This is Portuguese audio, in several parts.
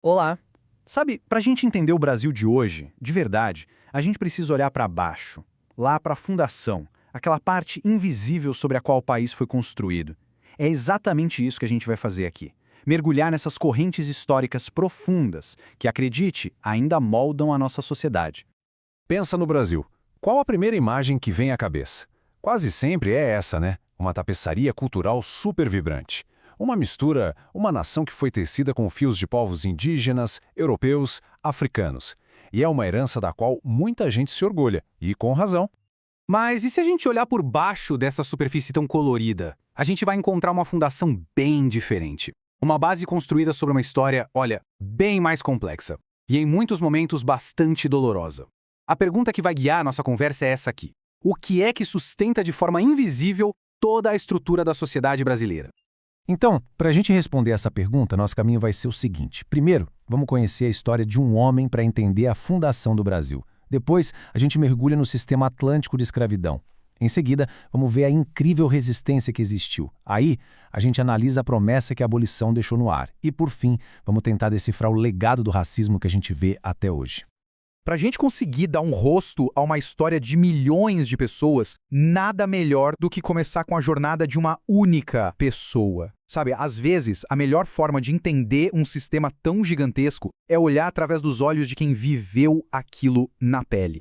Olá! Sabe, para a gente entender o Brasil de hoje, de verdade, a gente precisa olhar para baixo, lá para a fundação, aquela parte invisível sobre a qual o país foi construído. É exatamente isso que a gente vai fazer aqui. Mergulhar nessas correntes históricas profundas que, acredite, ainda moldam a nossa sociedade. Pensa no Brasil. Qual a primeira imagem que vem à cabeça? Quase sempre é essa, né? Uma tapeçaria cultural super vibrante. Uma mistura, uma nação que foi tecida com fios de povos indígenas, europeus, africanos. E é uma herança da qual muita gente se orgulha, e com razão. Mas e se a gente olhar por baixo dessa superfície tão colorida? A gente vai encontrar uma fundação bem diferente. Uma base construída sobre uma história, olha, bem mais complexa. E em muitos momentos bastante dolorosa. A pergunta que vai guiar a nossa conversa é essa aqui. O que é que sustenta de forma invisível toda a estrutura da sociedade brasileira? Então, para a gente responder essa pergunta, nosso caminho vai ser o seguinte. Primeiro, vamos conhecer a história de um homem para entender a fundação do Brasil. Depois, a gente mergulha no sistema atlântico de escravidão. Em seguida, vamos ver a incrível resistência que existiu. Aí, a gente analisa a promessa que a abolição deixou no ar. E, por fim, vamos tentar decifrar o legado do racismo que a gente vê até hoje. Para a gente conseguir dar um rosto a uma história de milhões de pessoas, nada melhor do que começar com a jornada de uma única pessoa. Sabe, às vezes, a melhor forma de entender um sistema tão gigantesco é olhar através dos olhos de quem viveu aquilo na pele.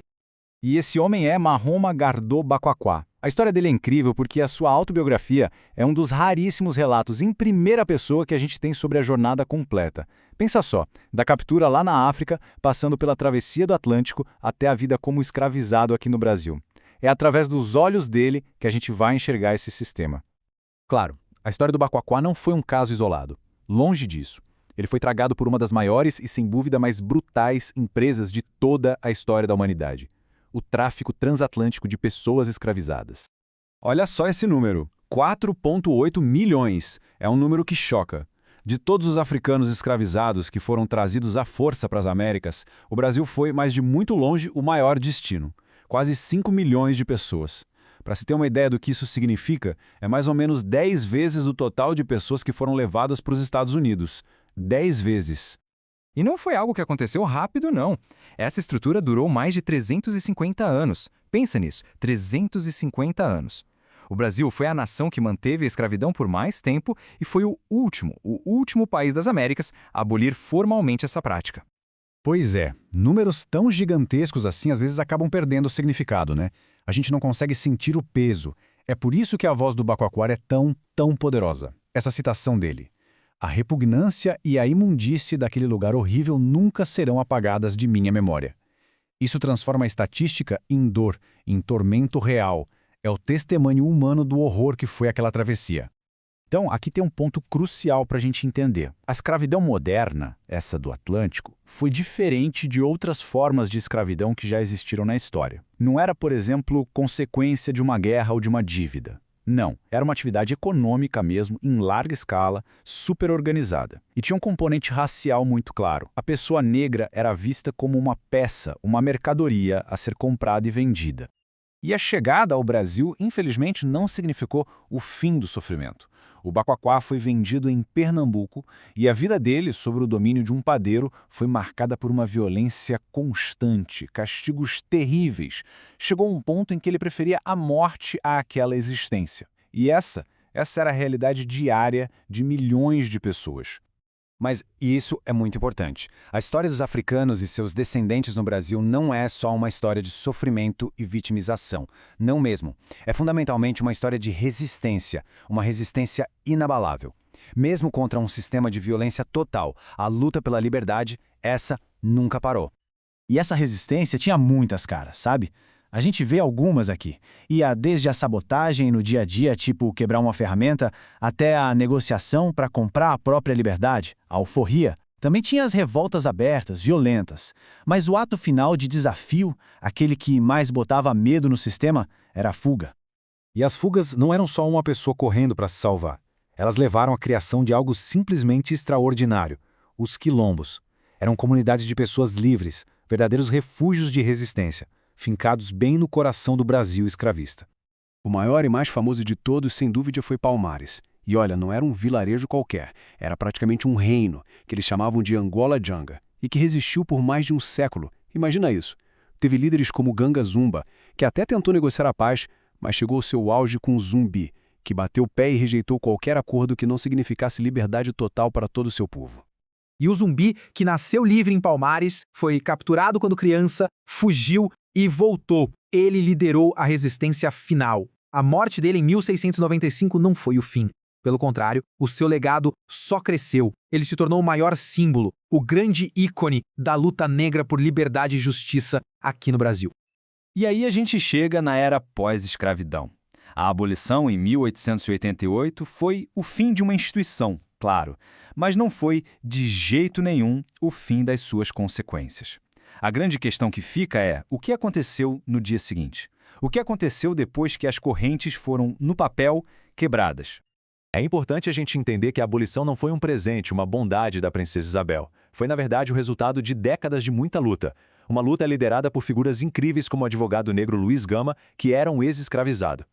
E esse homem é Mahoma Gardo Baquaquá. A história dele é incrível porque a sua autobiografia é um dos raríssimos relatos em primeira pessoa que a gente tem sobre a jornada completa. Pensa só, da captura lá na África, passando pela travessia do Atlântico até a vida como escravizado aqui no Brasil. É através dos olhos dele que a gente vai enxergar esse sistema. Claro, a história do Baquaquá não foi um caso isolado. Longe disso. Ele foi tragado por uma das maiores e, sem dúvida, mais brutais empresas de toda a história da humanidade. O tráfico transatlântico de pessoas escravizadas. Olha só esse número, 4,8 milhões. É um número que choca. De todos os africanos escravizados que foram trazidos à força para as Américas, o Brasil foi, mas de muito longe, o maior destino. Quase 5 milhões de pessoas. Para se ter uma ideia do que isso significa, é mais ou menos 10 vezes o total de pessoas que foram levadas para os Estados Unidos. 10 vezes. E não foi algo que aconteceu rápido, não. Essa estrutura durou mais de 350 anos. Pensa nisso, 350 anos. O Brasil foi a nação que manteve a escravidão por mais tempo e foi o último país das Américas a abolir formalmente essa prática. Pois é, números tão gigantescos assim às vezes acabam perdendo o significado, né? A gente não consegue sentir o peso. É por isso que a voz do Baquaquá é tão poderosa. Essa citação dele. A repugnância e a imundície daquele lugar horrível nunca serão apagadas de minha memória. Isso transforma a estatística em dor, em tormento real. É o testemunho humano do horror que foi aquela travessia. Então, aqui tem um ponto crucial para a gente entender. A escravidão moderna, essa do Atlântico, foi diferente de outras formas de escravidão que já existiram na história. Não era, por exemplo, consequência de uma guerra ou de uma dívida. Não, era uma atividade econômica mesmo, em larga escala, super organizada. E tinha um componente racial muito claro. A pessoa negra era vista como uma peça, uma mercadoria a ser comprada e vendida. E a chegada ao Brasil, infelizmente, não significou o fim do sofrimento. O Baquaquá foi vendido em Pernambuco e a vida dele, sob o domínio de um padeiro, foi marcada por uma violência constante, castigos terríveis. Chegou a um ponto em que ele preferia a morte àquela existência. E essa era a realidade diária de milhões de pessoas. Mas isso é muito importante. A história dos africanos e seus descendentes no Brasil não é só uma história de sofrimento e vitimização. Não mesmo. É fundamentalmente uma história de resistência, uma resistência inabalável. Mesmo contra um sistema de violência total, a luta pela liberdade, essa nunca parou. E essa resistência tinha muitas caras, sabe? A gente vê algumas aqui. Ia desde a sabotagem no dia a dia, tipo quebrar uma ferramenta, até a negociação para comprar a própria liberdade, a alforria. Também tinha as revoltas abertas, violentas. Mas o ato final de desafio, aquele que mais botava medo no sistema, era a fuga. E as fugas não eram só uma pessoa correndo para se salvar. Elas levaram à criação de algo simplesmente extraordinário: os quilombos. Eram comunidades de pessoas livres, verdadeiros refúgios de resistência, fincados bem no coração do Brasil escravista. O maior e mais famoso de todos, sem dúvida, foi Palmares. E olha, não era um vilarejo qualquer, era praticamente um reino, que eles chamavam de Angola Janga, e que resistiu por mais de um século. Imagina isso. Teve líderes como Ganga Zumba, que até tentou negociar a paz, mas chegou ao seu auge com Zumbi, que bateu o pé e rejeitou qualquer acordo que não significasse liberdade total para todo o seu povo. E o Zumbi, que nasceu livre em Palmares, foi capturado quando criança, fugiu e voltou. Ele liderou a resistência final. A morte dele em 1695 não foi o fim. Pelo contrário, o seu legado só cresceu. Ele se tornou o maior símbolo, o grande ícone da luta negra por liberdade e justiça aqui no Brasil. E aí a gente chega na era pós-escravidão. A abolição, em 1888, foi o fim de uma instituição, claro, mas não foi, de jeito nenhum, o fim das suas consequências. A grande questão que fica é o que aconteceu no dia seguinte? O que aconteceu depois que as correntes foram, no papel, quebradas? É importante a gente entender que a abolição não foi um presente, uma bondade da princesa Isabel. Foi, na verdade, o resultado de décadas de muita luta. Uma luta liderada por figuras incríveis como o advogado negro Luiz Gama, que era um ex-escravizado.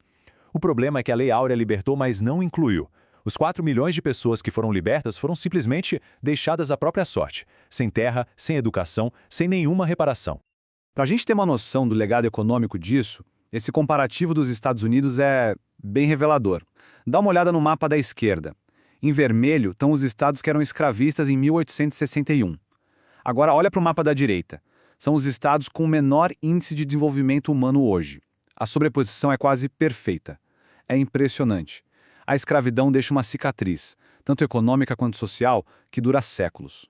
O problema é que a Lei Áurea libertou, mas não incluiu. Os 4 milhões de pessoas que foram libertas foram simplesmente deixadas à própria sorte, sem terra, sem educação, sem nenhuma reparação. Para a gente ter uma noção do legado econômico disso, esse comparativo dos Estados Unidos é bem revelador. Dá uma olhada no mapa da esquerda. Em vermelho estão os estados que eram escravistas em 1861. Agora olha para o mapa da direita. São os estados com o menor índice de desenvolvimento humano hoje. A sobreposição é quase perfeita. É impressionante. A escravidão deixa uma cicatriz, tanto econômica quanto social, que dura séculos.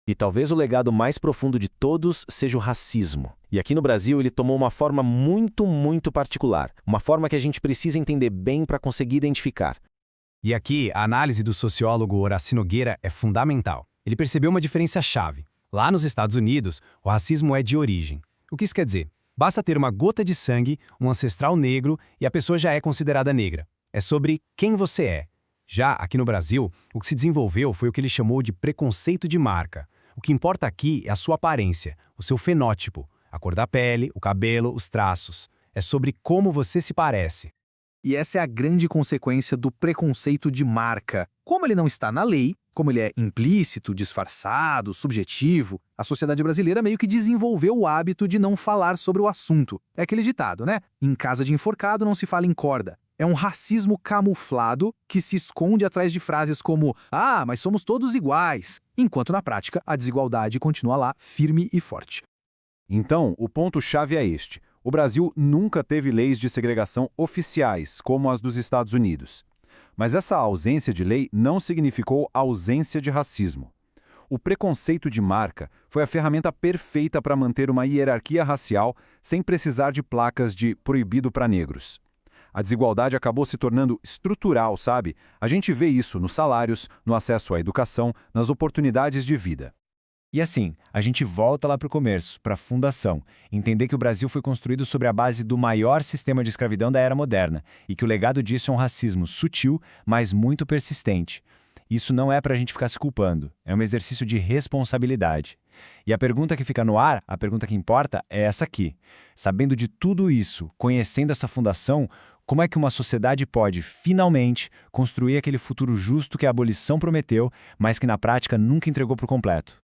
E talvez o legado mais profundo de todos seja o racismo. E aqui no Brasil ele tomou uma forma muito particular. Uma forma que a gente precisa entender bem para conseguir identificar. E aqui, a análise do sociólogo Horaci Nogueira é fundamental. Ele percebeu uma diferença-chave. Lá nos Estados Unidos, o racismo é de origem. O que isso quer dizer? Basta ter uma gota de sangue, um ancestral negro e a pessoa já é considerada negra. É sobre quem você é. Já aqui no Brasil, o que se desenvolveu foi o que ele chamou de preconceito de marca. O que importa aqui é a sua aparência, o seu fenótipo, a cor da pele, o cabelo, os traços. É sobre como você se parece. E essa é a grande consequência do preconceito de marca. Como ele não está na lei, como ele é implícito, disfarçado, subjetivo, a sociedade brasileira meio que desenvolveu o hábito de não falar sobre o assunto. É aquele ditado, né? Em casa de enforcado não se fala em corda. É um racismo camuflado que se esconde atrás de frases como "Ah, mas somos todos iguais", enquanto na prática a desigualdade continua lá, firme e forte. Então, o ponto-chave é este. O Brasil nunca teve leis de segregação oficiais, como as dos Estados Unidos. Mas essa ausência de lei não significou ausência de racismo. O preconceito de marca foi a ferramenta perfeita para manter uma hierarquia racial sem precisar de placas de proibido para negros. A desigualdade acabou se tornando estrutural, sabe? A gente vê isso nos salários, no acesso à educação, nas oportunidades de vida. E assim, a gente volta lá para o começo, para a fundação, entender que o Brasil foi construído sobre a base do maior sistema de escravidão da era moderna e que o legado disso é um racismo sutil, mas muito persistente. Isso não é para a gente ficar se culpando, é um exercício de responsabilidade. E a pergunta que fica no ar, a pergunta que importa, é essa aqui. Sabendo de tudo isso, conhecendo essa fundação, como é que uma sociedade pode, finalmente, construir aquele futuro justo que a abolição prometeu, mas que na prática nunca entregou por completo?